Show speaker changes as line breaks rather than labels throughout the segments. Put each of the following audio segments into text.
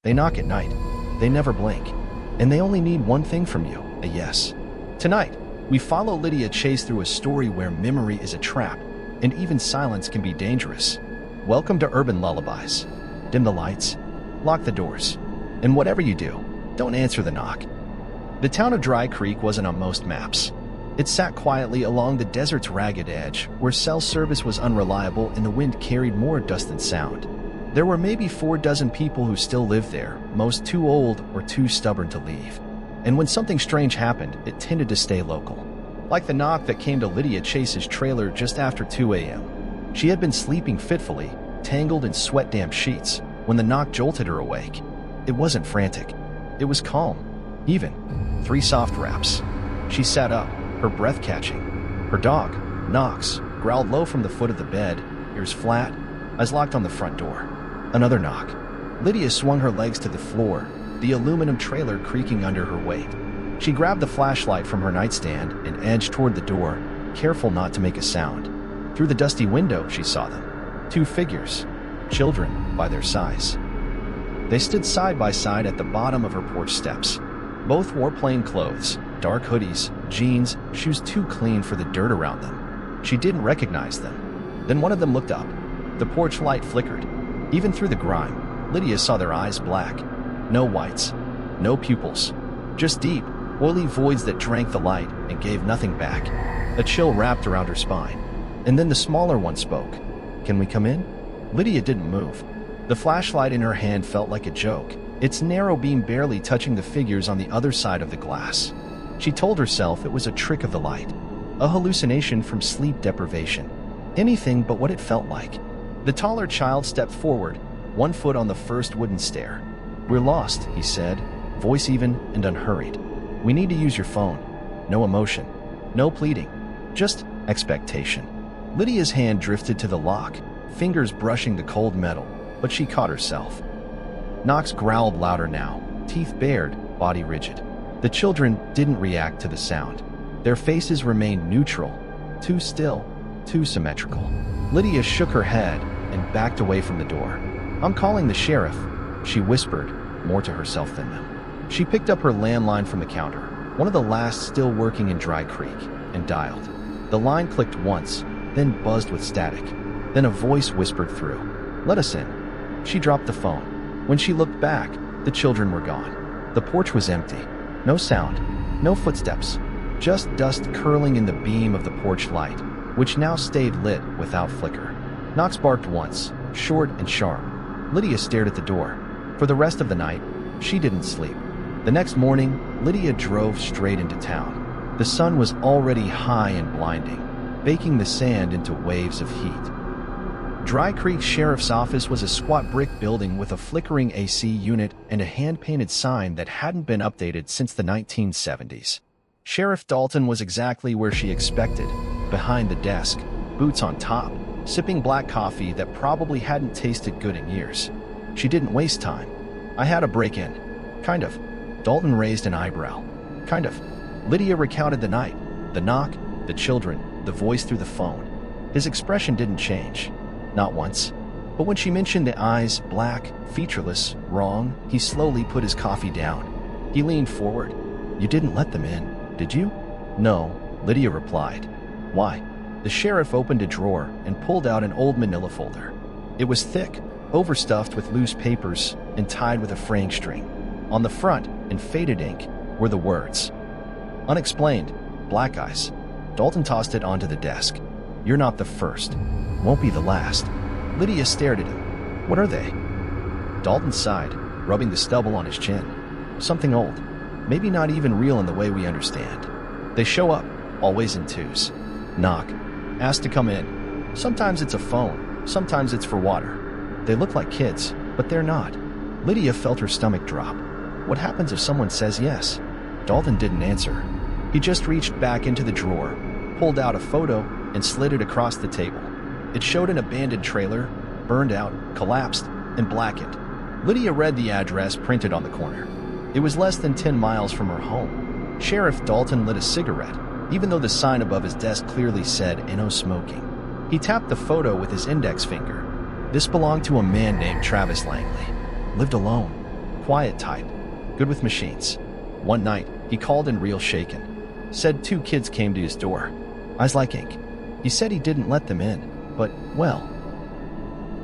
They knock at night. They never blink. And they only need one thing from you, a yes. Tonight, we follow Lydia Chase through a story where memory is a trap, and even silence can be dangerous. Welcome to Urban Lullabies. Dim the lights, lock the doors, and whatever you do, don't answer the knock. The town of Dry Creek wasn't on most maps. It sat quietly along the desert's ragged edge, where cell service was unreliable and the wind carried more dust than sound. There were maybe 4 dozen people who still lived there, most too old or too stubborn to leave. And when something strange happened, it tended to stay local. Like the knock that came to Lydia Chase's trailer just after 2 a.m. She had been sleeping fitfully, tangled in sweat-damp sheets, when the knock jolted her awake. It wasn't frantic. It was calm. Even. 3 soft raps. She sat up, her breath catching. Her dog, Knox, growled low from the foot of the bed, ears flat, eyes locked on the front door. Another knock. Lydia swung her legs to the floor, the aluminum trailer creaking under her weight. She grabbed the flashlight from her nightstand and edged toward the door, careful not to make a sound. Through the dusty window, she saw them. 2 figures. Children, by their size. They stood side by side at the bottom of her porch steps. Both wore plain clothes, dark hoodies, jeans, shoes too clean for the dirt around them. She didn't recognize them. Then one of them looked up. The porch light flickered. Even through the grime, Lydia saw their eyes black. No whites, no pupils. Just deep, oily voids that drank the light and gave nothing back. A chill wrapped around her spine. And then the smaller one spoke. "Can we come in?" Lydia didn't move. The flashlight in her hand felt like a joke, its narrow beam barely touching the figures on the other side of the glass. She told herself it was a trick of the light, a hallucination from sleep deprivation. Anything but what it felt like. The taller child stepped forward, 1 foot on the first wooden stair. "We're lost," he said, voice even and unhurried. "We need to use your phone." No emotion, no pleading, just expectation. Lydia's hand drifted to the lock, fingers brushing the cold metal, but she caught herself. Knox growled louder now, teeth bared, body rigid. The children didn't react to the sound. Their faces remained neutral, too still, too symmetrical. Lydia shook her head and backed away from the door. "I'm calling the sheriff," she whispered, more to herself than them. She picked up her landline from the counter, one of the last still working in Dry Creek, and dialed. The line clicked once, then buzzed with static. Then a voice whispered through, "Let us in." She dropped the phone. When she looked back, the children were gone. The porch was empty. No sound, no footsteps, just dust curling in the beam of the porch light, which now stayed lit without flicker. Knox barked once, short and sharp. Lydia stared at the door. For the rest of the night, she didn't sleep. The next morning, Lydia drove straight into town. The sun was already high and blinding, baking the sand into waves of heat. Dry Creek Sheriff's Office was a squat brick building with a flickering AC unit and a hand-painted sign that hadn't been updated since the 1970s. Sheriff Dalton was exactly where she expected, behind the desk, boots on top, sipping black coffee that probably hadn't tasted good in years. She didn't waste time. "I had a break-in." "Kind of." Dalton raised an eyebrow. "Kind of." Lydia recounted the night, the knock, the children, the voice through the phone. His expression didn't change. Not once. But when she mentioned the eyes, black, featureless, wrong, he slowly put his coffee down. He leaned forward. "You didn't let them in, did you?" "No," Lydia replied. "Why?" The sheriff opened a drawer and pulled out an old manila folder. It was thick, overstuffed with loose papers and tied with a fraying string. On the front, in faded ink, were the words, "Unexplained, black eyes." Dalton tossed it onto the desk. "You're not the first. Won't be the last." Lydia stared at him. "What are they?" Dalton sighed, rubbing the stubble on his chin. "Something old. Maybe not even real in the way we understand. They show up, always in twos. Knock. Ask to come in. Sometimes it's a phone, sometimes it's for water. They look like kids, but they're not." Lydia felt her stomach drop. What happens if someone says yes? Dalton didn't answer. He just reached back into the drawer, pulled out a photo, and slid it across the table. It showed an abandoned trailer, burned out, collapsed, and blackened. Lydia read the address printed on the corner. It was less than 10 miles from her home. Sheriff Dalton lit a cigarette, even though the sign above his desk clearly said "No smoking." He tapped the photo with his index finger. This belonged to a man named Travis Langley. Lived alone. quiet type, good with machines. One night, he called in real shaken. Said 2 kids came to his door. Eyes like ink. He said he didn't let them in, but, well.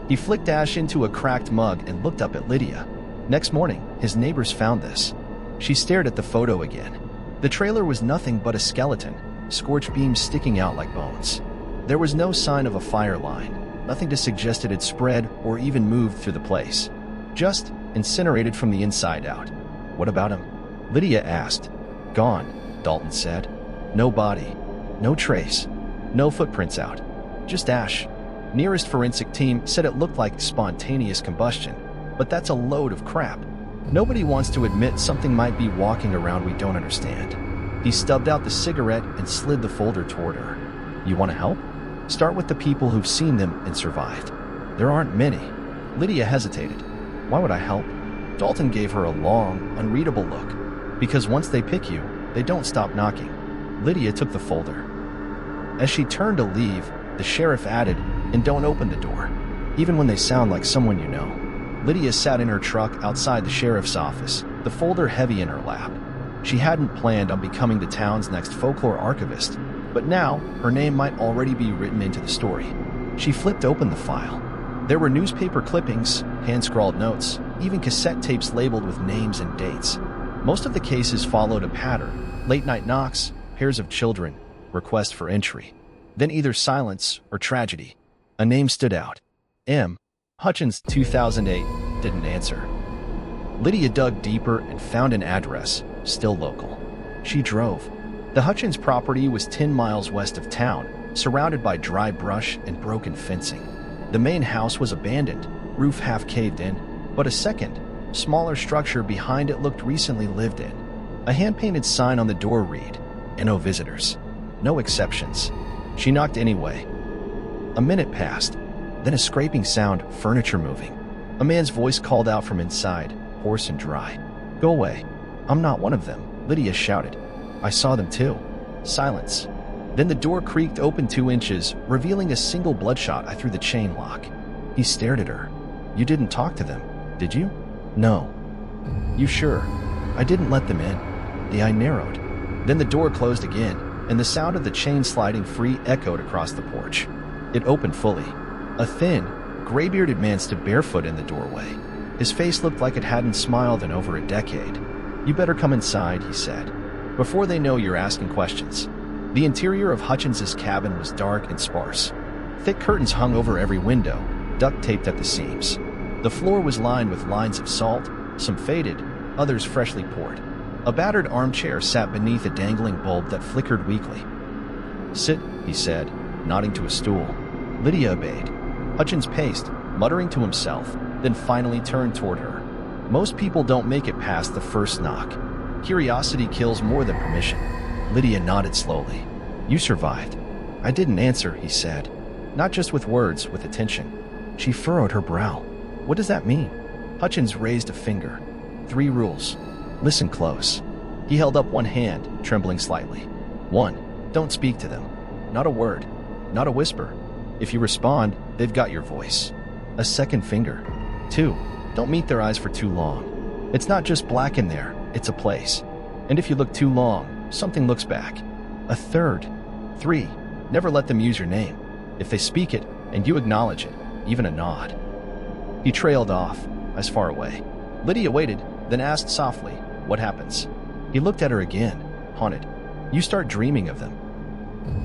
He flicked ash into a cracked mug and looked up at Lydia. Next morning, his neighbors found this. She stared at the photo again. The trailer was nothing but a skeleton, scorched beams sticking out like bones. There was no sign of a fire line, nothing to suggest it had spread or even moved through the place. Just incinerated from the inside out. What about him? Lydia asked. Gone, Dalton said. No body, no trace, no footprints out. Just ash. Nearest forensic team said it looked like spontaneous combustion, but that's a load of crap. Nobody wants to admit something might be walking around we don't understand. He stubbed out the cigarette and slid the folder toward her. You want to help? Start with the people who've seen them and survived. There aren't many. Lydia hesitated. Why would I help? Dalton gave her a long, unreadable look. Because once they pick you, they don't stop knocking. Lydia took the folder. As she turned to leave, the sheriff added, and don't open the door, even when they sound like someone you know. Lydia sat in her truck outside the sheriff's office, the folder heavy in her lap. She hadn't planned on becoming the town's next folklore archivist, but now her name might already be written into the story. She flipped open the file. There were newspaper clippings, hand-scrawled notes, even cassette tapes labeled with names and dates. Most of the cases followed a pattern: late-night knocks, pairs of children, request for entry. Then either silence or tragedy. A name stood out. M. Hutchins, 2008, didn't answer. Lydia dug deeper and found an address, still local. She drove. The Hutchins property was 10 miles west of town, surrounded by dry brush and broken fencing. The main house was abandoned, roof half caved in, but a second, smaller structure behind it looked recently lived in. A hand-painted sign on the door read, "No visitors. No exceptions." She knocked anyway. A minute passed, then a scraping sound, furniture moving. A man's voice called out from inside, hoarse and dry. "Go away. I'm not one of them," Lydia shouted. "I saw them too." Silence. Then the door creaked open 2 inches, revealing a single bloodshot eye through the chain lock. He stared at her. "You didn't talk to them, did you?" "No." "You sure?" "I didn't let them in." The eye narrowed. Then the door closed again, and the sound of the chain sliding free echoed across the porch. It opened fully. A thin, gray-bearded man stood barefoot in the doorway. His face looked like it hadn't smiled in over a decade. "You better come inside," he said, "before they know you're asking questions." The interior of Hutchins's cabin was dark and sparse. Thick curtains hung over every window, duct-taped at the seams. The floor was lined with lines of salt, some faded, others freshly poured. A battered armchair sat beneath a dangling bulb that flickered weakly. "Sit," he said, nodding to a stool. Lydia obeyed. Hutchins paced, muttering to himself, then finally turned toward her. Most people don't make it past the first knock. Curiosity kills more than permission. Lydia nodded slowly. "You survived." "I didn't answer," he said. Not just with words, with attention. She furrowed her brow. "What does that mean?" Hutchins raised a finger. 3 rules. Listen close. He held up one hand, trembling slightly. 1. Don't speak to them. Not a word. Not a whisper. If you respond, they've got your voice. A second finger. 2. Don't meet their eyes for too long. It's not just black in there, it's a place. And if you look too long, something looks back. A third. 3. Never let them use your name. If they speak it, and you acknowledge it, even a nod. He trailed off, eyes far away. Lydia waited, then asked softly, "What happens?" He looked at her again, haunted. "You start dreaming of them."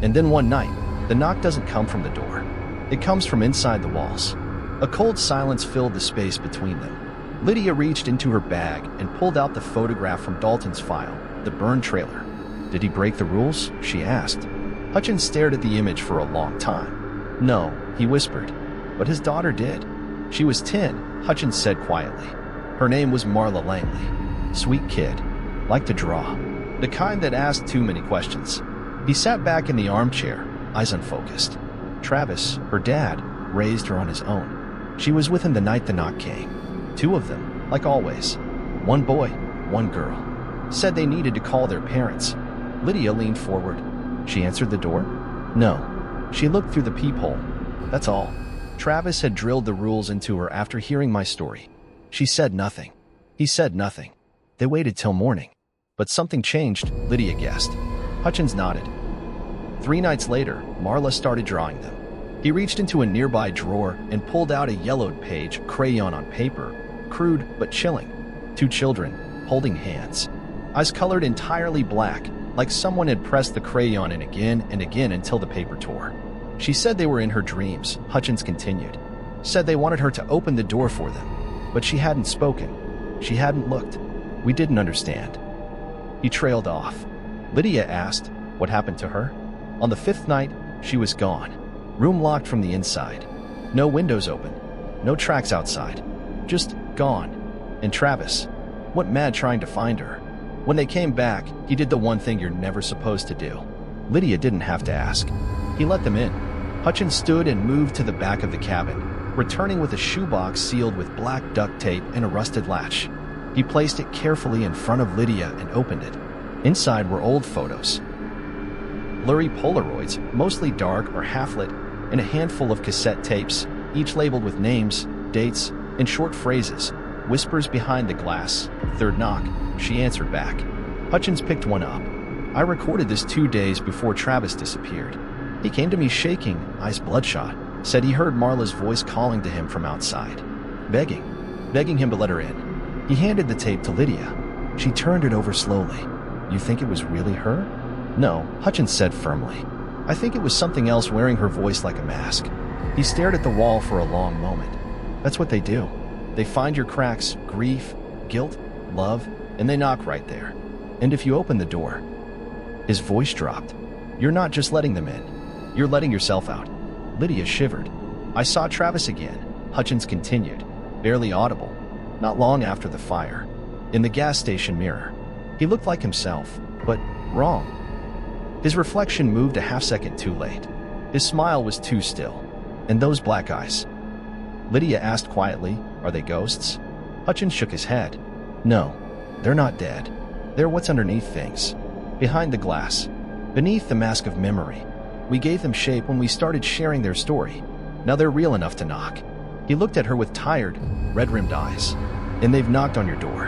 And then one night, the knock doesn't come from the door. It comes from inside the walls. A cold silence filled the space between them. Lydia reached into her bag and pulled out the photograph from Dalton's file, the burned trailer. "Did he break the rules?" she asked. Hutchins stared at the image for a long time. "No," he whispered, "but his daughter did. She was 10, Hutchins said quietly. Her name was Marla Langley. Sweet kid. Liked to draw. The kind that asked too many questions." He sat back in the armchair, eyes unfocused. Travis, her dad, raised her on his own. She was with him the night the knock came. 2 of them, like always. 1 boy, 1 girl. Said they needed to call their parents. Lydia leaned forward. "She answered the door?" "No." She looked through the peephole. "That's all." Travis had drilled the rules into her after hearing my story. She said nothing. He said nothing. They waited till morning. But something changed, Lydia guessed. Hutchins nodded. 3 nights later, Marla started drawing them. He reached into a nearby drawer and pulled out a yellowed page, crayon on paper, crude but chilling. 2 children, holding hands. Eyes colored entirely black, like someone had pressed the crayon in again and again until the paper tore. She said they were in her dreams, Hutchins continued. Said they wanted her to open the door for them. But she hadn't spoken. She hadn't looked. We didn't understand. He trailed off. Lydia asked, what happened to her? On the 5th night, she was gone. Room locked from the inside. No windows open. No tracks outside. Just gone. And Travis, what mad trying to find her. When they came back, he did the one thing you're never supposed to do. Lydia didn't have to ask. He let them in. Hutchins stood and moved to the back of the cabin, returning with a shoebox sealed with black duct tape and a rusted latch. He placed it carefully in front of Lydia and opened it. Inside were old photos. Blurry Polaroids, mostly dark or half-lit, and a handful of cassette tapes, each labeled with names, dates, and short phrases. Whispers behind the glass. 3rd knock. She answered back. Hutchins picked one up. I recorded this 2 days before Travis disappeared. He came to me shaking, eyes bloodshot. Said he heard Marla's voice calling to him from outside. Begging him to let her in. He handed the tape to Lydia. She turned it over slowly. You think it was really her? No, Hutchins said firmly. I think it was something else wearing her voice like a mask. He stared at the wall for a long moment. That's what they do. They find your cracks, grief, guilt, love, and they knock right there. And if you open the door... His voice dropped. You're not just letting them in. You're letting yourself out. Lydia shivered. I saw Travis again, Hutchins continued, barely audible, not long after the fire. In the gas station mirror. He looked like himself, but wrong. His reflection moved a half-second too late. His smile was too still. And those black eyes. Lydia asked quietly, are they ghosts? Hutchins shook his head. No, they're not dead. They're what's underneath things. Behind the glass. Beneath the mask of memory. We gave them shape when we started sharing their story. Now they're real enough to knock. He looked at her with tired, red-rimmed eyes. And they've knocked on your door.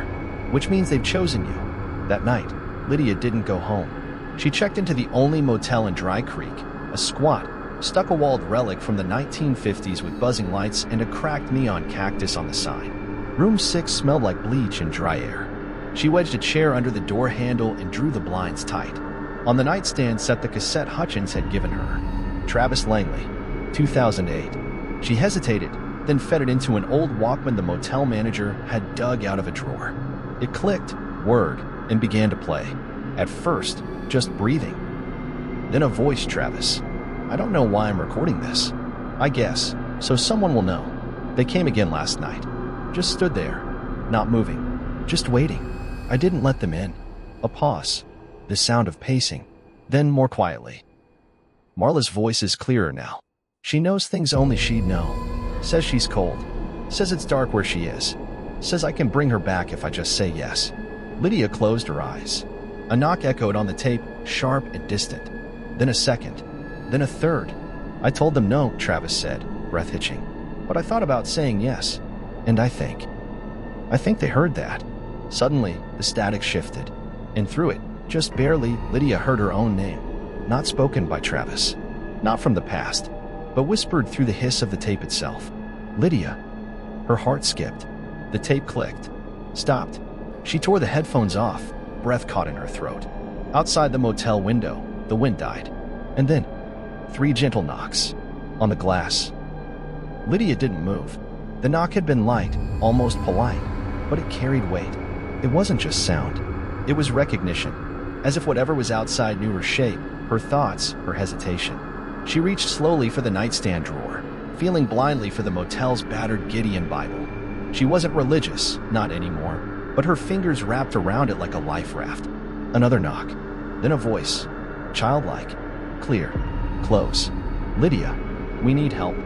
Which means they've chosen you. That night, Lydia didn't go home. She checked into the only motel in Dry Creek, a squat, stucco-walled relic from the 1950s with buzzing lights and a cracked neon cactus on the sign. Room 6 smelled like bleach and dry air. She wedged a chair under the door handle and drew the blinds tight. On the nightstand sat the cassette Hutchins had given her. Travis Langley, 2008. She hesitated, then fed it into an old Walkman the motel manager had dug out of a drawer. It clicked, whirred, and began to play. At first, just breathing. Then a voice, Travis. I don't know why I'm recording this. I guess, so someone will know. They came again last night. Just stood there, not moving, just waiting. I didn't let them in. A pause. The sound of pacing. Then more quietly. Marla's voice is clearer now. She knows things only she'd know. Says she's cold. Says it's dark where she is. Says I can bring her back if I just say yes. Lydia closed her eyes. A knock echoed on the tape, sharp and distant. Then a second. Then a third. I told them no, Travis said, breath hitching. But I thought about saying yes. And I think they heard that. Suddenly, the static shifted. And through it, just barely, Lydia heard her own name. Not spoken by Travis. Not from the past. But whispered through the hiss of the tape itself. Lydia. Her heart skipped. The tape clicked. Stopped. She tore the headphones off. Breath caught in her throat. Outside the motel window, the wind died. And then, 3 gentle knocks. On the glass. Lydia didn't move. The knock had been light, almost polite, but it carried weight. It wasn't just sound. It was recognition. As if whatever was outside knew her shape, her thoughts, her hesitation. She reached slowly for the nightstand drawer, feeling blindly for the motel's battered Gideon Bible. She wasn't religious, not anymore, but her fingers wrapped around it like a life raft. Another knock. Then a voice. Childlike. Clear. Close. Lydia, we need help.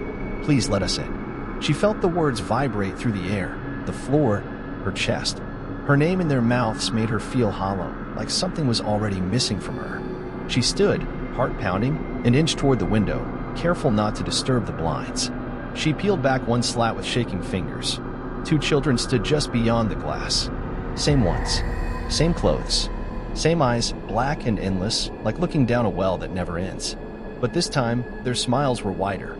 Please let us in. She felt the words vibrate through the air, the floor, her chest. Her name in their mouths made her feel hollow, like something was already missing from her. She stood, heart pounding, and inched toward the window, careful not to disturb the blinds. She peeled back one slat with shaking fingers. Two children stood just beyond the glass. Same ones. Same clothes. Same eyes, black and endless, like looking down a well that never ends. But this time, their smiles were wider.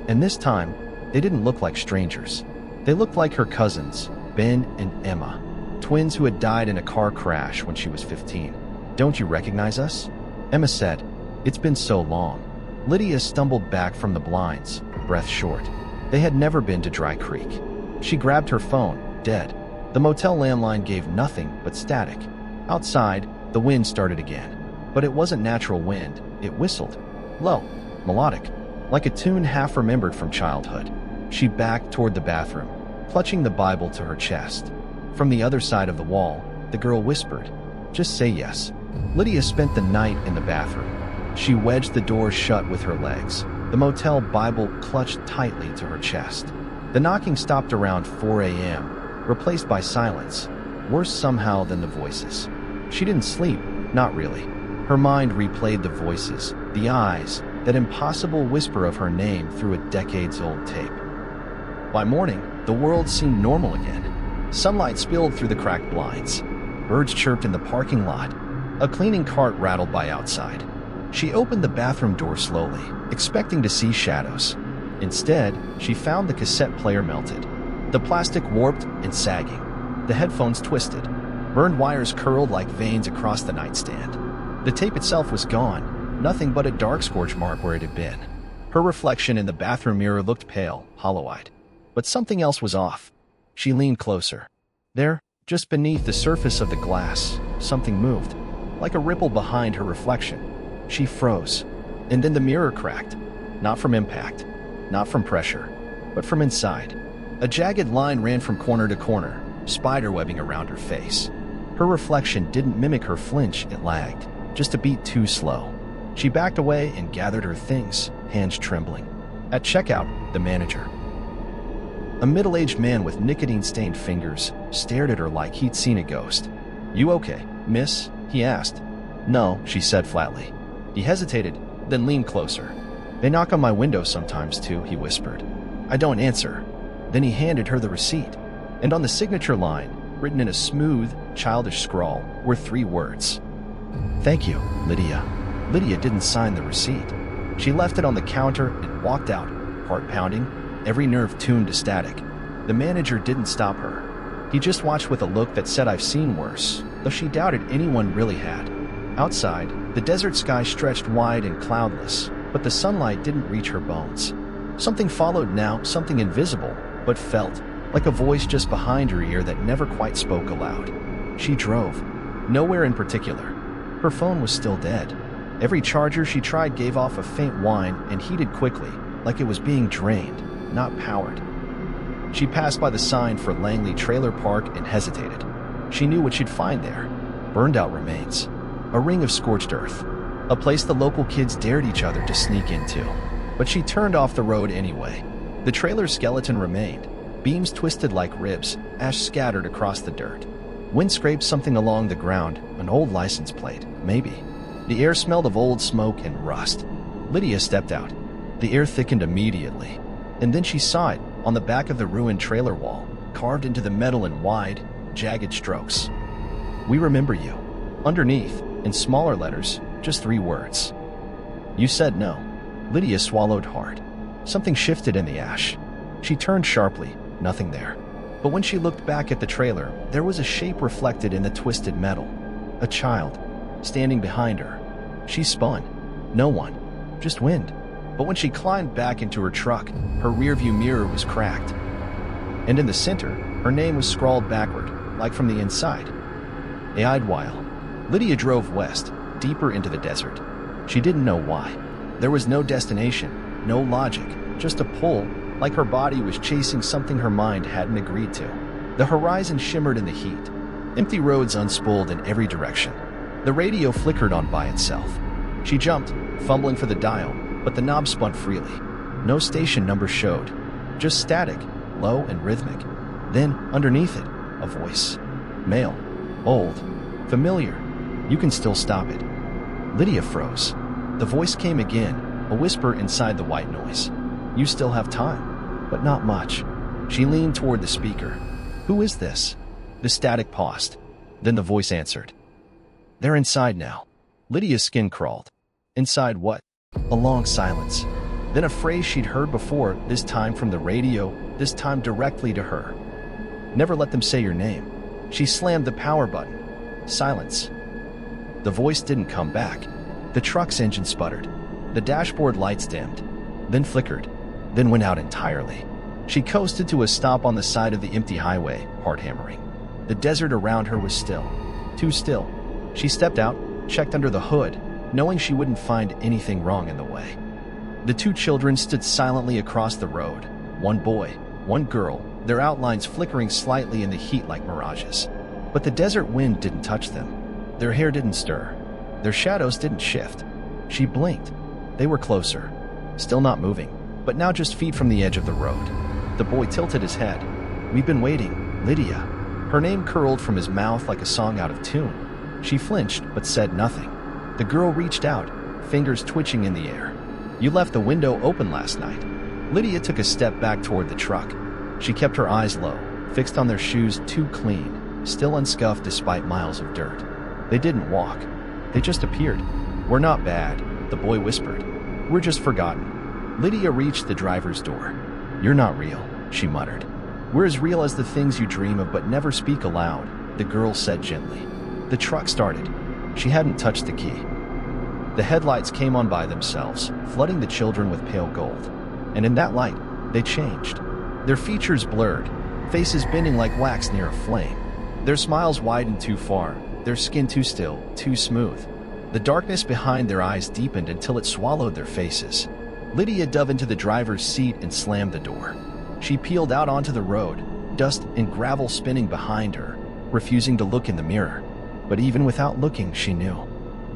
And this time, they didn't look like strangers. They looked like her cousins, Ben and Emma, twins who had died in a car crash when she was 15. "Don't you recognize us?" Emma said. "It's been so long." Lydia stumbled back from the blinds, breath short. They had never been to Dry Creek. She grabbed her phone, dead. The motel landline gave nothing but static. Outside, the wind started again. But it wasn't natural wind, it whistled. Low, melodic, like a tune half remembered from childhood. She backed toward the bathroom, clutching the Bible to her chest. From the other side of the wall, the girl whispered, "Just say yes." Lydia spent the night in the bathroom. She wedged the door shut with her legs, the motel Bible clutched tightly to her chest. The knocking stopped around 4 a.m., replaced by silence, worse somehow than the voices. She didn't sleep, not really. Her mind replayed the voices, the eyes, that impossible whisper of her name through a decades-old tape. By morning, the world seemed normal again. Sunlight spilled through the cracked blinds. Birds chirped in the parking lot. A cleaning cart rattled by outside. She opened the bathroom door slowly, expecting to see shadows. Instead, she found the cassette player melted. The plastic warped and sagging. The headphones twisted. Burned wires curled like veins across the nightstand. The tape itself was gone, nothing but a dark scorch mark where it had been. Her reflection in the bathroom mirror looked pale, hollow-eyed. But something else was off. She leaned closer. There, just beneath the surface of the glass, something moved, like a ripple behind her reflection. She froze, and then the mirror cracked. Not from impact, not from pressure, but from inside. A jagged line ran from corner to corner, spiderwebbing around her face. Her reflection didn't mimic her flinch, it lagged, just a beat too slow. She backed away and gathered her things, hands trembling. At checkout, the manager, a middle-aged man with nicotine-stained fingers, stared at her like he'd seen a ghost. "You okay, miss?" he asked. "No," she said flatly. He hesitated, then leaned closer. "They knock on my window sometimes, too," he whispered. "I don't answer." Then he handed her the receipt, and on the signature line, written in a smooth, childish scrawl, were 3 words. "Thank you, Lydia." Lydia didn't sign the receipt. She left it on the counter and walked out, heart pounding, every nerve tuned to static. The manager didn't stop her. He just watched with a look that said, "I've seen worse," though she doubted anyone really had. Outside, the desert sky stretched wide and cloudless, but the sunlight didn't reach her bones. Something followed now, something invisible, but felt, like a voice just behind her ear that never quite spoke aloud. She drove. Nowhere in particular. Her phone was still dead. Every charger she tried gave off a faint whine and heated quickly, like it was being drained, not powered. She passed by the sign for Langley Trailer Park and hesitated. She knew what she'd find there. Burned-out remains. A ring of scorched earth. A place the local kids dared each other to sneak into. But she turned off the road anyway. The trailer's skeleton remained. Beams twisted like ribs, ash scattered across the dirt. Wind scraped something along the ground, an old license plate, maybe. The air smelled of old smoke and rust. Lydia stepped out. The air thickened immediately. And then she saw it, on the back of the ruined trailer wall, carved into the metal in wide, jagged strokes. "We remember you." Underneath, in smaller letters, just 3 words. "You said no." Lydia swallowed hard. Something shifted in the ash. She turned sharply, nothing there. But when she looked back at the trailer, there was a shape reflected in the twisted metal. A child, standing behind her. She spun. No one, just wind. But when she climbed back into her truck, her rearview mirror was cracked. And in the center, her name was scrawled backward, like from the inside. Idlewild. Lydia drove west, deeper into the desert. She didn't know why. There was no destination, no logic, just a pull, like her body was chasing something her mind hadn't agreed to. The horizon shimmered in the heat. Empty roads unspooled in every direction. The radio flickered on by itself. She jumped, fumbling for the dial, but the knob spun freely. No station number showed, just static, low and rhythmic. Then, underneath it, a voice. Male. Old. Familiar. "You can still stop it." Lydia froze. The voice came again, a whisper inside the white noise. "You still have time, but not much." She leaned toward the speaker. "Who is this?" The static paused. Then the voice answered. "They're inside now." Lydia's skin crawled. Inside what? A long silence. Then a phrase she'd heard before, this time from the radio, this time directly to her. "Never let them say your name." She slammed the power button. Silence. The voice didn't come back. The truck's engine sputtered. The dashboard lights dimmed, then flickered, then went out entirely. She coasted to a stop on the side of the empty highway, heart hammering. The desert around her was still. Too still. She stepped out, checked under the hood, knowing she wouldn't find anything wrong in the way. The two children stood silently across the road. One boy, one girl, their outlines flickering slightly in the heat like mirages. But the desert wind didn't touch them. Their hair didn't stir. Their shadows didn't shift. She blinked. They were closer. Still not moving, but now just feet from the edge of the road. The boy tilted his head. "We've been waiting, Lydia." Her name curled from his mouth like a song out of tune. She flinched, but said nothing. The girl reached out, fingers twitching in the air. "You left the window open last night." Lydia took a step back toward the truck. She kept her eyes low, fixed on their shoes, too clean, still unscuffed despite miles of dirt. They didn't walk. They just appeared. "We're not bad," the boy whispered. "We're just forgotten." Lydia reached the driver's door. "You're not real," she muttered. "We're as real as the things you dream of but never speak aloud," the girl said gently. The truck started. She hadn't touched the key. The headlights came on by themselves, flooding the children with pale gold. And in that light, they changed. Their features blurred, faces bending like wax near a flame. Their smiles widened too far, their skin too still, too smooth. The darkness behind their eyes deepened until it swallowed their faces. Lydia dove into the driver's seat and slammed the door. She peeled out onto the road, dust and gravel spinning behind her, refusing to look in the mirror. But even without looking, she knew.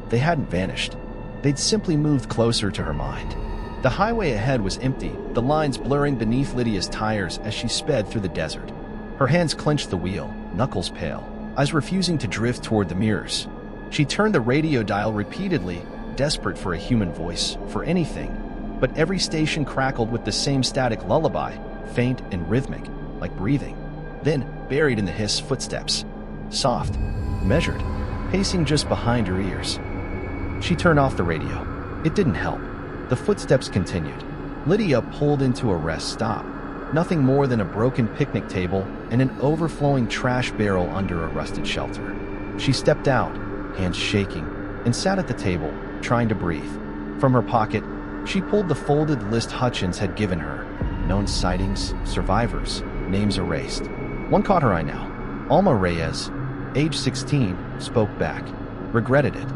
They hadn't vanished. They'd simply moved closer to her mind. The highway ahead was empty, the lines blurring beneath Lydia's tires as she sped through the desert. Her hands clenched the wheel, knuckles pale, eyes refusing to drift toward the mirrors. She turned the radio dial repeatedly, desperate for a human voice, for anything. But every station crackled with the same static lullaby, faint and rhythmic, like breathing. Then, buried in the hiss, footsteps. Soft, measured, pacing just behind her ears. She turned off the radio. It didn't help. The footsteps continued. Lydia pulled into a rest stop. Nothing more than a broken picnic table and an overflowing trash barrel under a rusted shelter. She stepped out, hands shaking, and sat at the table, trying to breathe. From her pocket, she pulled the folded list Hutchins had given her. Known sightings, survivors, names erased. One caught her eye now. Alma Reyes, age 16, spoke back. Regretted it.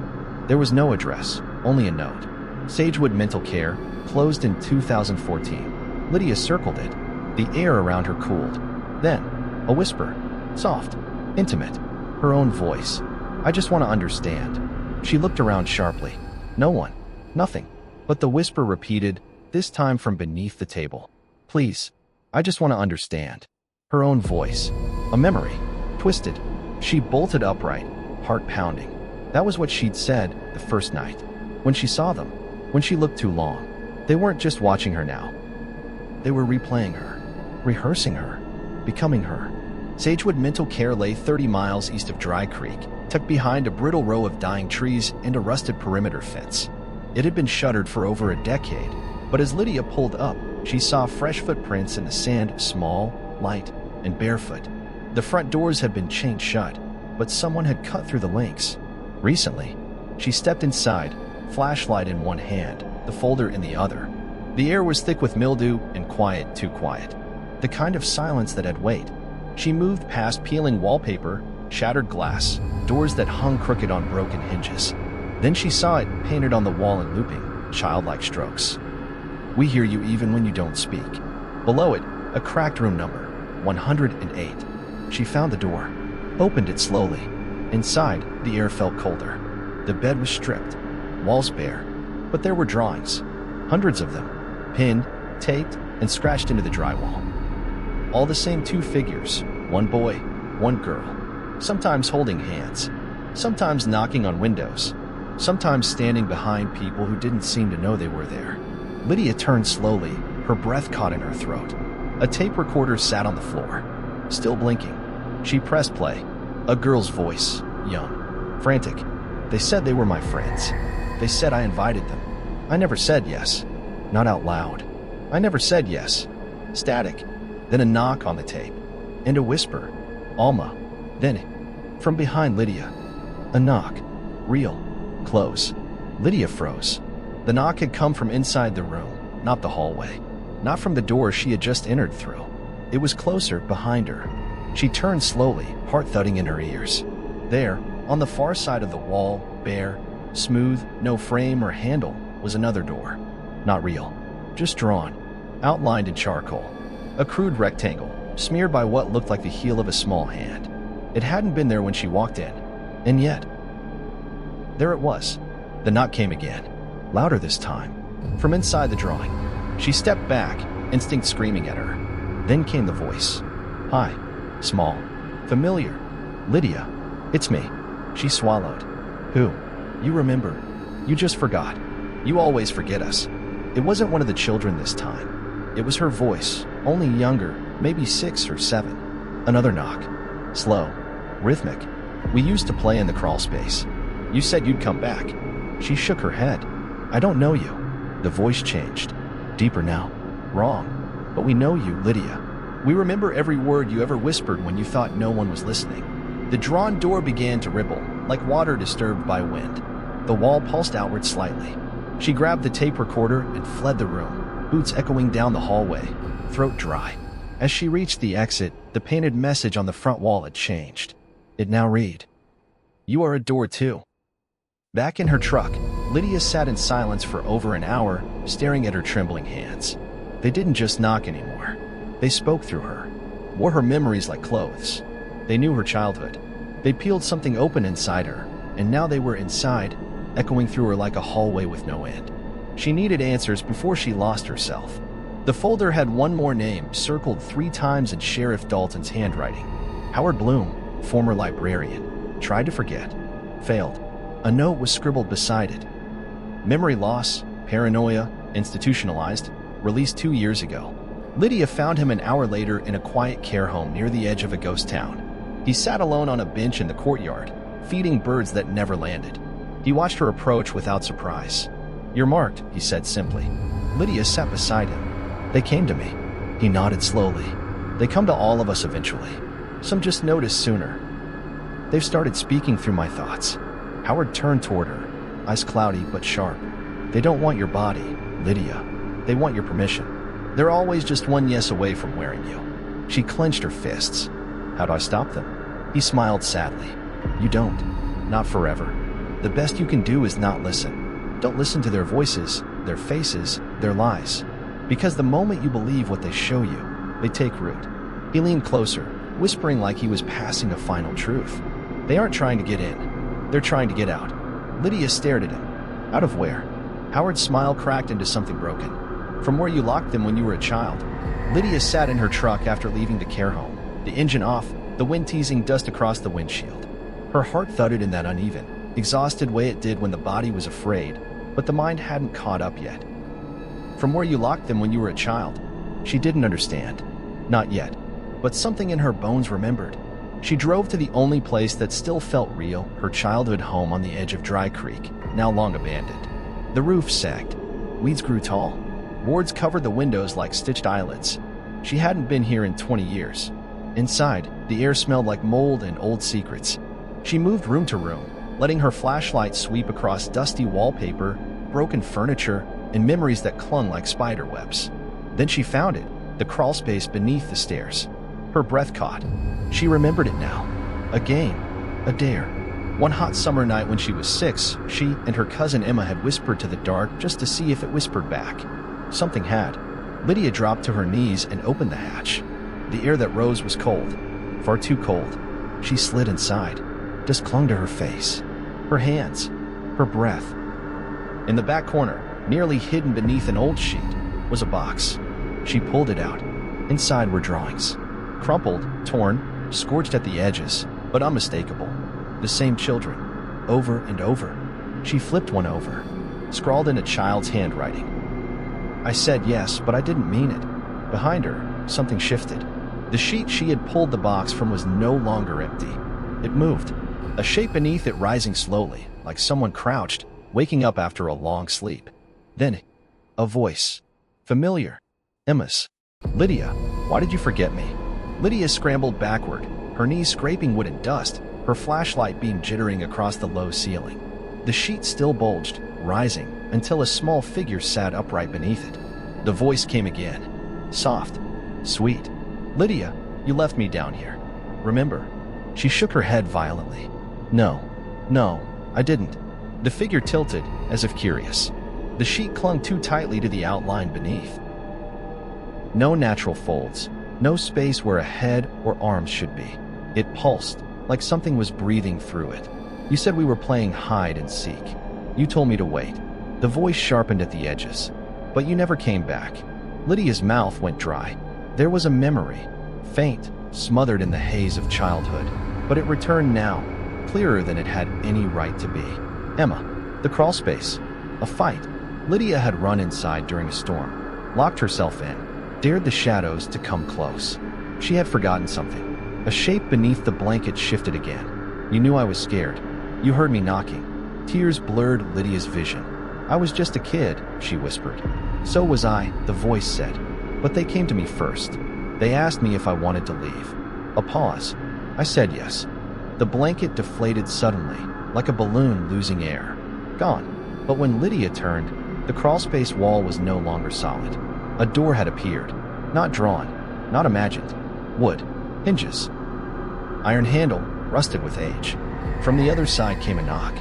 There was no address, only a note. Sagewood Mental Care, closed in 2014. Lydia circled it. The air around her cooled. Then, a whisper. Soft, intimate. Her own voice. "I just want to understand." She looked around sharply. No one. Nothing. But the whisper repeated, this time from beneath the table. "Please, I just want to understand." Her own voice. A memory. Twisted. She bolted upright, heart pounding. That was what she'd said the first night. When she saw them. When she looked too long. They weren't just watching her now. They were replaying her. Rehearsing her. Becoming her. Sagewood Mental Care lay 30 miles east of Dry Creek, tucked behind a brittle row of dying trees and a rusted perimeter fence. It had been shuttered for over a decade, but as Lydia pulled up, she saw fresh footprints in the sand, small, light, and barefoot. The front doors had been chained shut, but someone had cut through the links. Recently, she stepped inside, flashlight in one hand, the folder in the other. The air was thick with mildew and quiet, too quiet. The kind of silence that had weight. She moved past peeling wallpaper, shattered glass, doors that hung crooked on broken hinges. Then she saw it painted on the wall in looping, childlike strokes. "We hear you even when you don't speak." Below it, a cracked room number, 108. She found the door, opened it slowly. Inside, the air felt colder. The bed was stripped, walls bare, but there were drawings, hundreds of them, pinned, taped, and scratched into the drywall. All the same two figures, one boy, one girl, sometimes holding hands, sometimes knocking on windows, sometimes standing behind people who didn't seem to know they were there. Lydia turned slowly, her breath caught in her throat. A tape recorder sat on the floor, still blinking. She pressed play. A girl's voice, young, frantic. They said they were my friends. They said I invited them. I never said yes. Not out loud. I never said yes. Static. Then a knock on the tape. And a whisper. Alma. Then, from behind Lydia. A knock. Real. Close. Lydia froze. The knock had come from inside the room, not the hallway. Not from the door she had just entered through. It was closer, behind her. She turned slowly, heart thudding in her ears. There, on the far side of the wall, bare, smooth, no frame or handle, was another door. Not real. Just drawn. Outlined in charcoal. A crude rectangle, smeared by what looked like the heel of a small hand. It hadn't been there when she walked in. And yet, there it was. The knock came again. Louder this time. From inside the drawing. She stepped back, instinct screaming at her. Then came the voice. Hi. Small. Familiar. Lydia. It's me. She swallowed. Who? You remember. You just forgot. You always forget us. It wasn't one of the children this time. It was her voice, only younger, maybe 6 or 7. Another knock. Slow. Rhythmic. We used to play in the crawl space. You said you'd come back. She shook her head. I don't know you. The voice changed. Deeper now. Wrong. But we know you, Lydia. We remember every word you ever whispered when you thought no one was listening. The drawn door began to ripple, like water disturbed by wind. The wall pulsed outward slightly. She grabbed the tape recorder and fled the room, boots echoing down the hallway, throat dry. As she reached the exit, the painted message on the front wall had changed. It now read, You are a door too. Back in her truck, Lydia sat in silence for over an hour, staring at her trembling hands. They didn't just knock anymore. They spoke through her, wore her memories like clothes. They knew her childhood. They peeled something open inside her, and now they were inside, echoing through her like a hallway with no end. She needed answers before she lost herself. The folder had one more name, circled 3 times in Sheriff Dalton's handwriting. Howard Bloom, former librarian. Tried to forget. Failed. A note was scribbled beside it. Memory loss, paranoia, institutionalized, released 2 years ago. Lydia found him an hour later in a quiet care home near the edge of a ghost town. He sat alone on a bench in the courtyard, feeding birds that never landed. He watched her approach without surprise. You're marked, he said simply. Lydia sat beside him. They came to me. He nodded slowly. They come to all of us eventually. Some just noticed sooner. They've started speaking through my thoughts. Howard turned toward her, eyes cloudy but sharp. They don't want your body, Lydia. They want your permission. They're always just one yes away from wearing you. She clenched her fists. How do I stop them? He smiled sadly. You don't. Not forever. The best you can do is not listen. Don't listen to their voices, their faces, their lies. Because the moment you believe what they show you, they take root. He leaned closer, whispering like he was passing a final truth. They aren't trying to get in. They're trying to get out. Lydia stared at him. Out of where? Howard's smile cracked into something broken. From where you locked them when you were a child. Lydia sat in her truck after leaving the care home, the engine off, the wind teasing dust across the windshield. Her heart thudded in that uneven, exhausted way it did when the body was afraid, but the mind hadn't caught up yet. From where you locked them when you were a child. She didn't understand. Not yet. But something in her bones remembered. She drove to the only place that still felt real, her childhood home on the edge of Dry Creek, now long abandoned. The roof sagged. Weeds grew tall. Boards covered the windows like stitched eyelids. She hadn't been here in 20 years. Inside, the air smelled like mold and old secrets. She moved room to room, letting her flashlight sweep across dusty wallpaper, broken furniture, and memories that clung like spider webs. Then she found it, the crawl space beneath the stairs. Her breath caught. She remembered it now. A game. A dare. One hot summer night when she was 6, she and her cousin Emma had whispered to the dark just to see if it whispered back. Something had. Lydia dropped to her knees and opened the hatch. The air that rose was cold. Far too cold. She slid inside. Dust clung to her face. Her hands. Her breath. In the back corner, nearly hidden beneath an old sheet, was a box. She pulled it out. Inside were drawings. Crumpled, torn, scorched at the edges, but unmistakable. The same children. Over and over. She flipped one over. Scrawled in a child's handwriting. I said yes, but I didn't mean it. Behind her, something shifted. The sheet she had pulled the box from was no longer empty. It moved, a shape beneath it rising slowly, like someone crouched, waking up after a long sleep. Then, a voice. Familiar. Emma's. Lydia, why did you forget me? Lydia scrambled backward, her knees scraping wooden dust, her flashlight beam jittering across the low ceiling. The sheet still bulged, rising, until a small figure sat upright beneath it. The voice came again. Soft. Sweet. Lydia, you left me down here. Remember? She shook her head violently. No, I didn't. The figure tilted, as if curious. The sheet clung too tightly to the outline beneath. No natural folds, no space where a head or arms should be. It pulsed, like something was breathing through it. You said we were playing hide and seek. You told me to wait. The voice sharpened at the edges. But you never came back. Lydia's mouth went dry. There was a memory, faint, smothered in the haze of childhood. But it returned now, clearer than it had any right to be. Emma, the crawlspace, a fight. Lydia had run inside during a storm, locked herself in, dared the shadows to come close. She had forgotten something. A shape beneath the blanket shifted again. You knew I was scared. You heard me knocking. Tears blurred Lydia's vision. I was just a kid, she whispered. So was I, the voice said. But they came to me first. They asked me if I wanted to leave. A pause. I said yes. The blanket deflated suddenly, like a balloon losing air. Gone. But when Lydia turned, the crawlspace wall was no longer solid. A door had appeared. Not drawn, not imagined. Wood. Hinges. Iron handle, rusted with age. From the other side came a knock.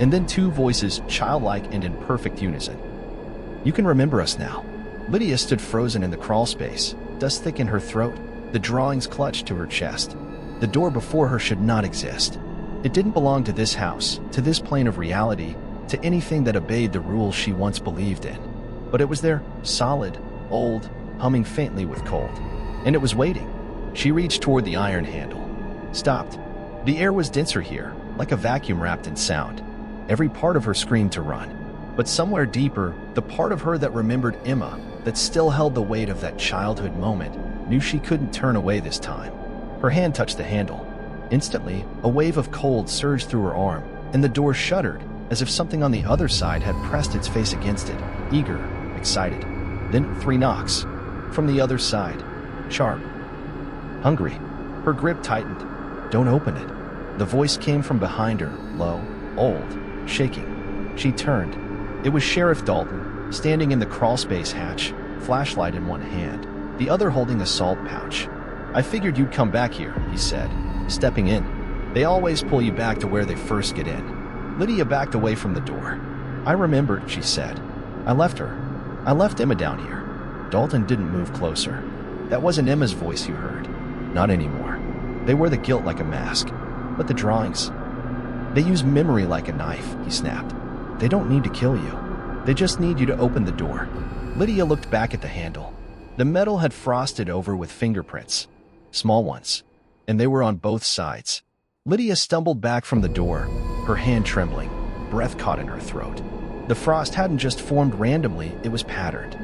And then two voices, childlike and in perfect unison. You can remember us now. Lydia stood frozen in the crawlspace, dust thick in her throat, the drawings clutched to her chest. The door before her should not exist. It didn't belong to this house, to this plane of reality, to anything that obeyed the rules she once believed in. But it was there, solid, old, humming faintly with cold. And it was waiting. She reached toward the iron handle. Stopped. The air was denser here, like a vacuum wrapped in sound. Every part of her screamed to run. But somewhere deeper, the part of her that remembered Emma, that still held the weight of that childhood moment, knew she couldn't turn away this time. Her hand touched the handle. Instantly, a wave of cold surged through her arm, and the door shuddered, as if something on the other side had pressed its face against it, eager, excited. Then 3 knocks. From the other side. Sharp. Hungry. Her grip tightened. Don't open it. The voice came from behind her, low, old, shaking. She turned. It was Sheriff Dalton, standing in the crawlspace hatch, flashlight in one hand, the other holding a salt pouch. I figured you'd come back here, he said, stepping in. They always pull you back to where they first get in. Lydia backed away from the door. I remembered, she said. I left her. I left Emma down here. Dalton didn't move closer. That wasn't Emma's voice you heard. Not anymore. They wear the guilt like a mask. But the drawings, they use memory like a knife, he snapped. They don't need to kill you. They just need you to open the door. Lydia looked back at the handle. The metal had frosted over with fingerprints. Small ones. And they were on both sides. Lydia stumbled back from the door, her hand trembling, breath caught in her throat. The frost hadn't just formed randomly, it was patterned.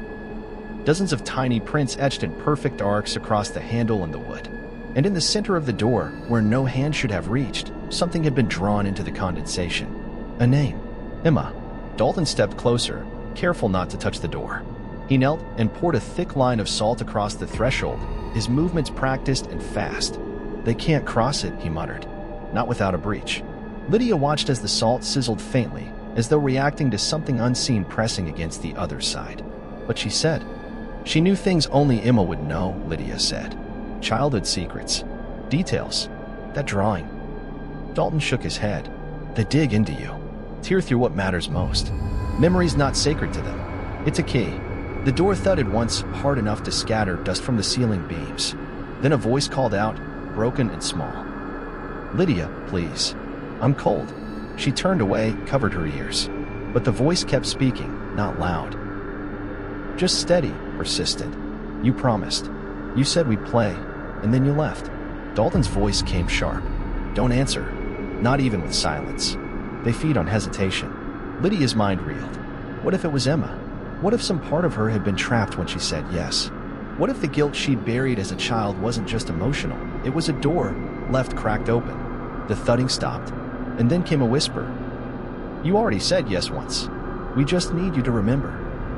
Dozens of tiny prints etched in perfect arcs across the handle and the wood. And in the center of the door, where no hand should have reached, something had been drawn into the condensation. A name. Emma. Dalton stepped closer, careful not to touch the door. He knelt and poured a thick line of salt across the threshold, his movements practiced and fast. They can't cross it, he muttered. Not without a breach. Lydia watched as the salt sizzled faintly, as though reacting to something unseen pressing against the other side. But she said. She knew things only Emma would know, Lydia said. Childhood secrets. Details. That drawing. Dalton shook his head. They dig into you. Tear through what matters most. Memory's not sacred to them. It's a key. The door thudded once, hard enough to scatter dust from the ceiling beams. Then a voice called out, broken and small. Lydia, please. I'm cold. She turned away, covered her ears. But the voice kept speaking, not loud. Just steady, persistent. You promised. You said we'd play, and then you left. Dalton's voice came sharp. Don't answer. Not even with silence. They feed on hesitation. Lydia's mind reeled. What if it was Emma? What if some part of her had been trapped when she said yes? What if the guilt she'd buried as a child wasn't just emotional? It was a door, left cracked open. The thudding stopped, and then came a whisper. "You already said yes once. We just need you to remember."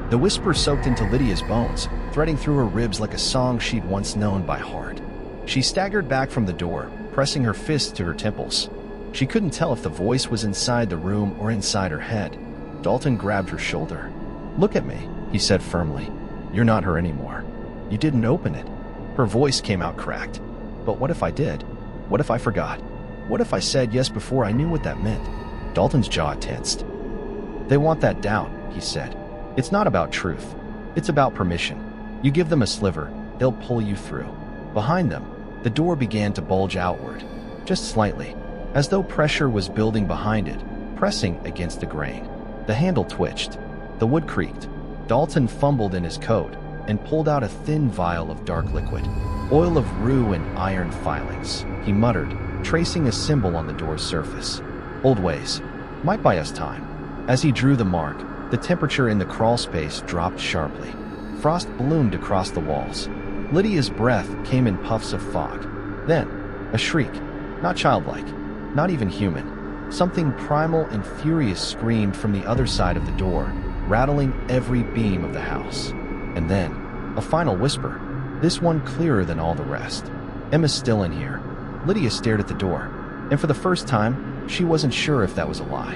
The whisper soaked into Lydia's bones, threading through her ribs like a song she'd once known by heart. She staggered back from the door, pressing her fists to her temples. She couldn't tell if the voice was inside the room or inside her head. Dalton grabbed her shoulder. "Look at me," he said firmly. "You're not her anymore. You didn't open it." Her voice came out cracked. "But what if I did? What if I forgot? What if I said yes before I knew what that meant?" Dalton's jaw tensed. "They want that doubt," he said. "It's not about truth. It's about permission. You give them a sliver, they'll pull you through." Behind them, the door began to bulge outward, just slightly, as though pressure was building behind it, pressing against the grain. The handle twitched. The wood creaked. Dalton fumbled in his coat and pulled out a thin vial of dark liquid. "Oil of rue and iron filings," he muttered, tracing a symbol on the door's surface. "Old ways. Might buy us time." As he drew the mark, the temperature in the crawl space dropped sharply. Frost bloomed across the walls. Lydia's breath came in puffs of fog. Then, a shriek. Not childlike, not even human. Something primal and furious screamed from the other side of the door, rattling every beam of the house. And then, a final whisper, this one clearer than all the rest. "Emma's still in here." Lydia stared at the door, and for the first time, she wasn't sure if that was a lie.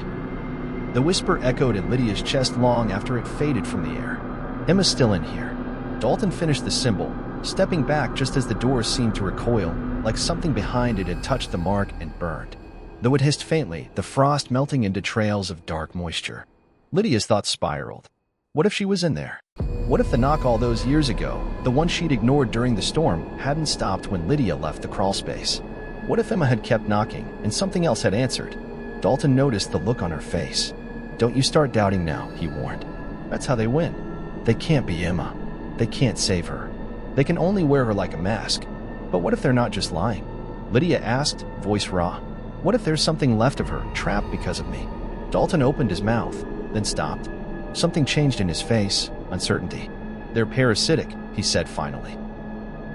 The whisper echoed in Lydia's chest long after it faded from the air. "Emma's still in here." Dalton finished the symbol, stepping back just as the door seemed to recoil, like something behind it had touched the mark and burned. Though it hissed faintly, the frost melting into trails of dark moisture. Lydia's thoughts spiraled. What if she was in there? What if the knock all those years ago, the one she'd ignored during the storm, hadn't stopped when Lydia left the crawl space? What if Emma had kept knocking and something else had answered? Dalton noticed the look on her face. "Don't you start doubting now," he warned. "That's how they win. They can't be Emma. They can't save her. They can only wear her like a mask. But what if they're not just lying?" Lydia asked, voice raw. "What if there's something left of her, trapped because of me?" Dalton opened his mouth, then stopped. Something changed in his face, uncertainty. "They're parasitic," he said finally.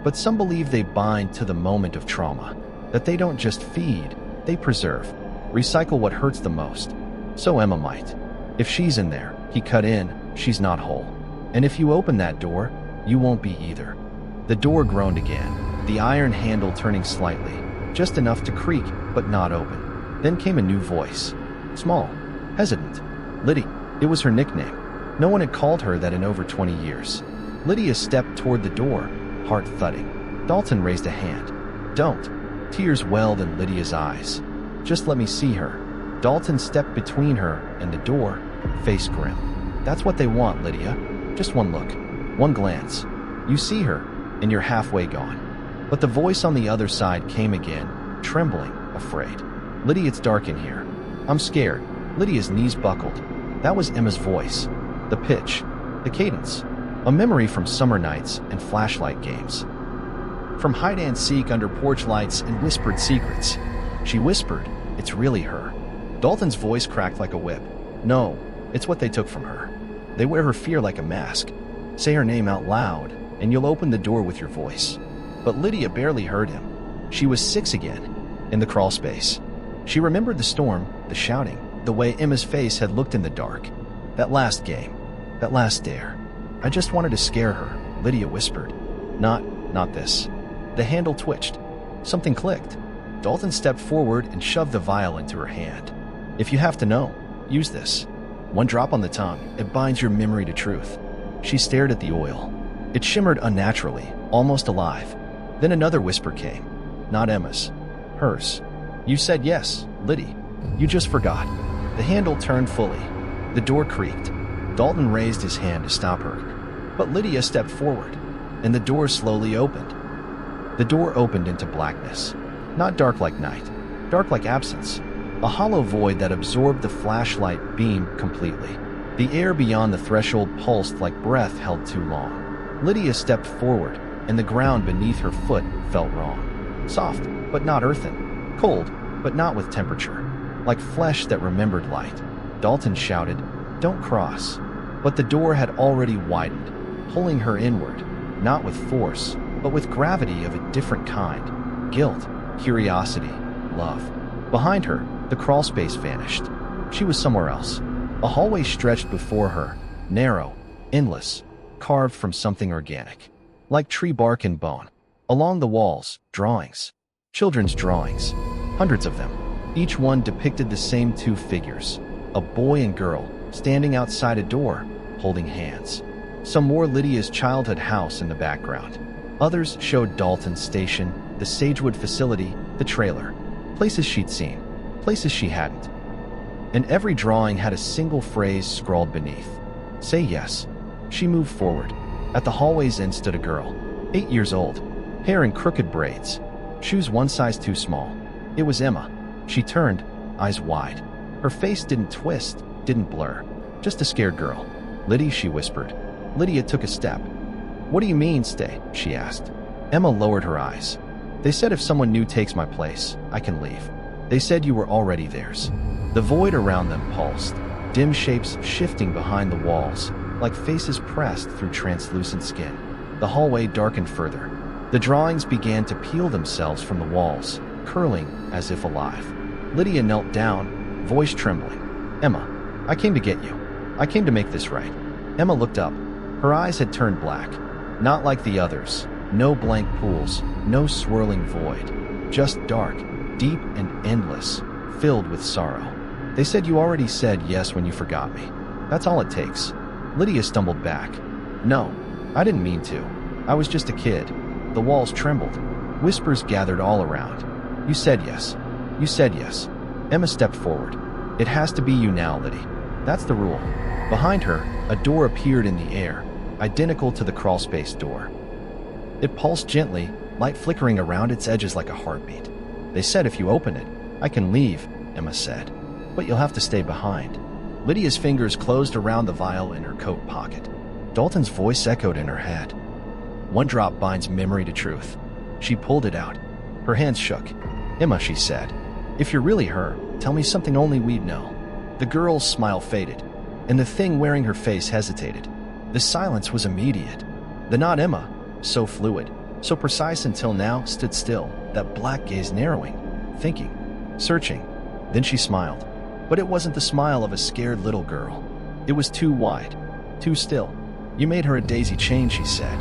"But some believe they bind to the moment of trauma, that they don't just feed, they preserve, recycle what hurts the most. So Emma might. If she's in there," he cut in, "she's not whole. And if you open that door, you won't be either." The door groaned again, the iron handle turning slightly, just enough to creak, but not open. Then came a new voice. Small, hesitant. Lydia. It was her nickname. No one had called her that in over 20 years. Lydia stepped toward the door, heart thudding. Dalton raised a hand. "Don't." Tears welled in Lydia's eyes. "Just let me see her." Dalton stepped between her and the door, face grim. "That's what they want, Lydia. Just one look, one glance. You see her, and you're halfway gone." But the voice on the other side came again, trembling, afraid. "Lydia, it's dark in here. I'm scared." Lydia's knees buckled. That was Emma's voice. The pitch, the cadence. A memory from summer nights and flashlight games. From hide-and-seek under porch lights and whispered secrets. She whispered, "It's really her." Dalton's voice cracked like a whip. "No, it's what they took from her. They wear her fear like a mask. Say her name out loud, and you'll open the door with your voice." But Lydia barely heard him. She was 6 again, in the crawl space. She remembered the storm, the shouting, the way Emma's face had looked in the dark. That last game, that last dare. "I just wanted to scare her," Lydia whispered. Not this." The handle twitched. Something clicked. Dalton stepped forward and shoved the vial into her hand. "If you have to know, use this. One drop on the tongue, it binds your memory to truth." She stared at the oil. It shimmered unnaturally, almost alive. Then another whisper came. Not Emma's. Hers. "You said yes, Lydia. You just forgot." The handle turned fully. The door creaked. Dalton raised his hand to stop her. But Lydia stepped forward, and the door slowly opened. The door opened into blackness. Not dark like night, dark like absence. A hollow void that absorbed the flashlight beam completely. The air beyond the threshold pulsed like breath held too long. Lydia stepped forward, and the ground beneath her foot felt wrong. Soft, but not earthen. Cold, but not with temperature. Like flesh that remembered light. Dalton shouted, "Don't cross." But the door had already widened, pulling her inward. not with force, but with gravity of a different kind. Guilt, curiosity, love. Behind her, the crawlspace vanished. She was somewhere else. A hallway stretched before her, narrow, endless, carved from something organic, like tree bark and bone. Along the walls, drawings. Children's drawings. Hundreds of them. Each one depicted the same two figures, a boy and girl, standing outside a door, holding hands. Some wore Lydia's childhood house in the background. Others showed Dalton's station, the Sagewood facility, the trailer. Places she'd seen, places she hadn't. And every drawing had a single phrase scrawled beneath. Say yes. She moved forward. At the hallway's end stood a girl, 8 years old, hair in crooked braids, shoes one size too small. It was Emma. She turned, eyes wide. Her face didn't twist, didn't blur. Just a scared girl. Lydia, she whispered. Lydia took a step. What do you mean, stay? She asked. Emma lowered her eyes. They said if someone new takes my place, I can leave. They said you were already theirs. The void around them pulsed, dim shapes shifting behind the walls, like faces pressed through translucent skin. The hallway darkened further. The drawings began to peel themselves from the walls, curling as if alive. Lydia knelt down, voice trembling. Emma, I came to get you. I came to make this right. Emma looked up. Her eyes had turned black. Not like the others. No blank pools, no swirling void. Just dark, deep and endless, filled with sorrow. They said you already said yes when you forgot me. That's all it takes. Lydia stumbled back. No, I didn't mean to. I was just a kid. The walls trembled. Whispers gathered all around. You said yes. You said yes. Emma stepped forward. It has to be you now, Lydia. That's the rule. Behind her, a door appeared in the air, identical to the crawlspace door. It pulsed gently, light flickering around its edges like a heartbeat. They said if you open it, I can leave, Emma said. But you'll have to stay behind. Lydia's fingers closed around the vial in her coat pocket. Dalton's voice echoed in her head. One drop binds memory to truth. She pulled it out. Her hands shook. Emma, she said, if you're really her, tell me something only we'd know. The girl's smile faded, and the thing wearing her face hesitated. The silence was immediate. The not Emma, so fluid, so precise until now, stood still, that black gaze narrowing, thinking, searching. Then she smiled. But it wasn't the smile of a scared little girl. It was too wide, too still. You made her a daisy chain, she said.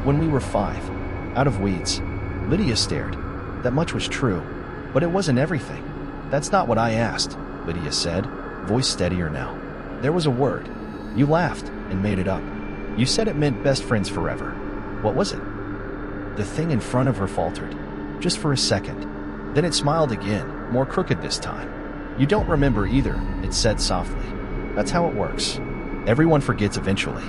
When we were 5, out of weeds. Lydia stared. That much was true, but it wasn't everything. That's not what I asked, Lydia said, voice steadier now. There was a word. You laughed and made it up. You said it meant best friends forever. What was it? The thing in front of her faltered, just for a second. Then it smiled again, more crooked this time. You don't remember either, it said softly. That's how it works. Everyone forgets eventually.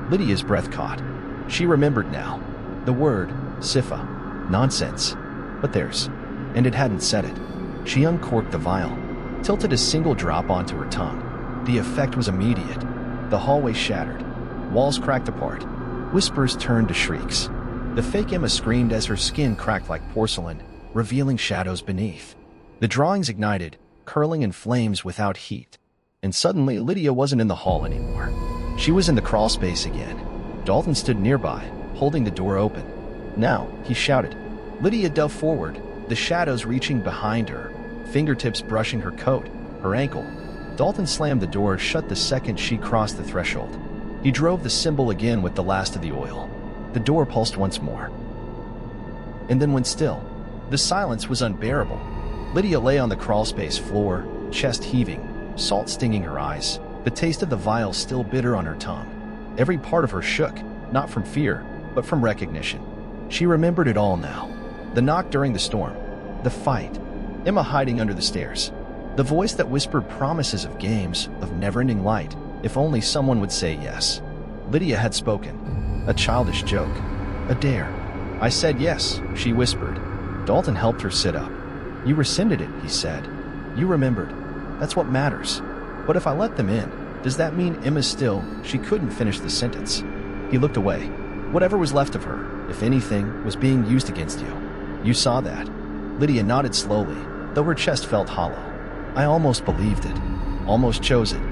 Lydia's breath caught. She remembered now. The word, Sifa. Nonsense. But theirs. And it hadn't said it. She uncorked the vial, tilted a single drop onto her tongue. The effect was immediate. The hallway shattered. Walls cracked apart. Whispers turned to shrieks. The fake Emma screamed as her skin cracked like porcelain, revealing shadows beneath. The drawings ignited, curling in flames without heat. And suddenly, Lydia wasn't in the hall anymore. She was in the crawlspace again. Dalton stood nearby, holding the door open. Now, he shouted. Lydia dove forward, the shadows reaching behind her, fingertips brushing her coat, her ankle. Dalton slammed the door shut the second she crossed the threshold. He drove the symbol again with the last of the oil. The door pulsed once more, and then went still. The silence was unbearable. Lydia lay on the crawlspace floor, chest heaving, salt stinging her eyes, the taste of the vial still bitter on her tongue. Every part of her shook, not from fear, but from recognition. She remembered it all now. The knock during the storm, the fight, Emma hiding under the stairs, the voice that whispered promises of games, of never-ending light, if only someone would say yes. Lydia had spoken. A childish joke. A dare. I said yes, she whispered. Dalton helped her sit up. You rescinded it, he said. You remembered. That's what matters. But if I let them in, does that mean Emma still, she couldn't finish the sentence? He looked away. Whatever was left of her, if anything, was being used against you. You saw that. Lydia nodded slowly, though her chest felt hollow. I almost believed it. Almost chose it.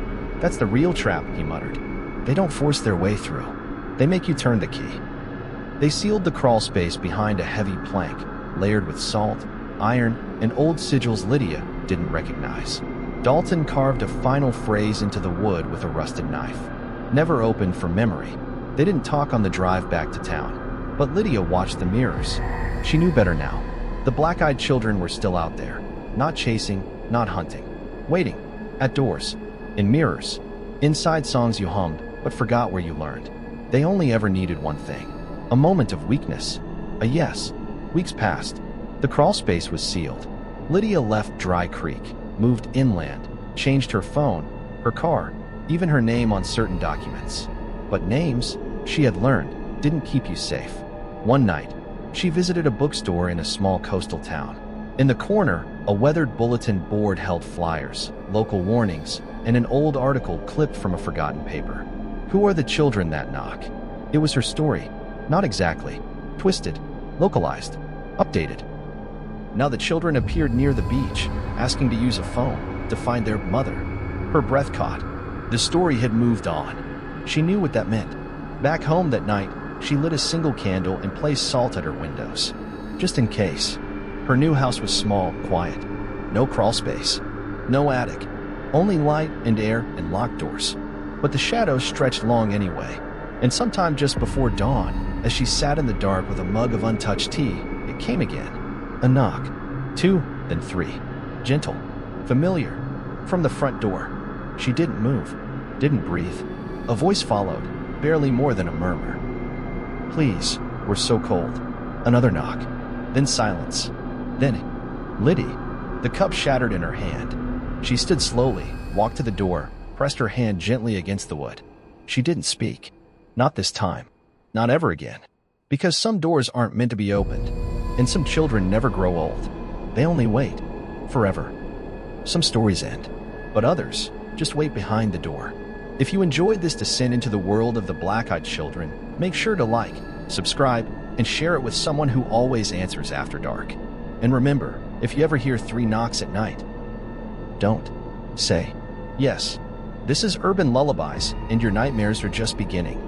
That's the real trap, he muttered. They don't force their way through. They make you turn the key. They sealed the crawl space behind a heavy plank, layered with salt, iron, and old sigils Lydia didn't recognize. Dalton carved a final phrase into the wood with a rusted knife. Never opened for memory. They didn't talk on the drive back to town, but Lydia watched the mirrors. She knew better now. The black-eyed children were still out there, not chasing, not hunting, waiting, at doors, in mirrors, inside songs you hummed but forgot where you learned. They only ever needed one thing, a moment of weakness, a yes. Weeks passed. The crawl space was sealed. Lydia left Dry Creek, moved inland, changed her phone, her car, even her name on certain documents. But names, she had learned, didn't keep you safe. One night, she visited a bookstore in a small coastal town. In the corner, a weathered bulletin board held flyers, local warnings, and an old article clipped from a forgotten paper. Who are the children that knock? It was her story. Not exactly. Twisted, localized, updated. Now the children appeared near the beach, asking to use a phone to find their mother. Her breath caught. The story had moved on. She knew what that meant. Back home that night, she lit a single candle and placed salt at her windows, just in case. Her new house was small, quiet. No crawl space. No attic. Only light and air and locked doors. But the shadows stretched long anyway. And sometime just before dawn, as she sat in the dark with a mug of untouched tea, it came again. A knock. 2, then 3. Gentle. Familiar. From the front door. She didn't move. Didn't breathe. A voice followed, barely more than a murmur. "Please, we're so cold." Another knock. Then silence. Then, "Liddy." The cup shattered in her hand. She stood slowly, walked to the door, pressed her hand gently against the wood. She didn't speak. Not this time. Not ever again. Because some doors aren't meant to be opened. And some children never grow old. They only wait. Forever. Some stories end. But others just wait behind the door. If you enjoyed this descent into the world of the black-eyed children, make sure to like, subscribe, and share it with someone who always answers after dark. And remember, if you ever hear 3 knocks at night, don't say yes. This is Urban Lullabies, and your nightmares are just beginning.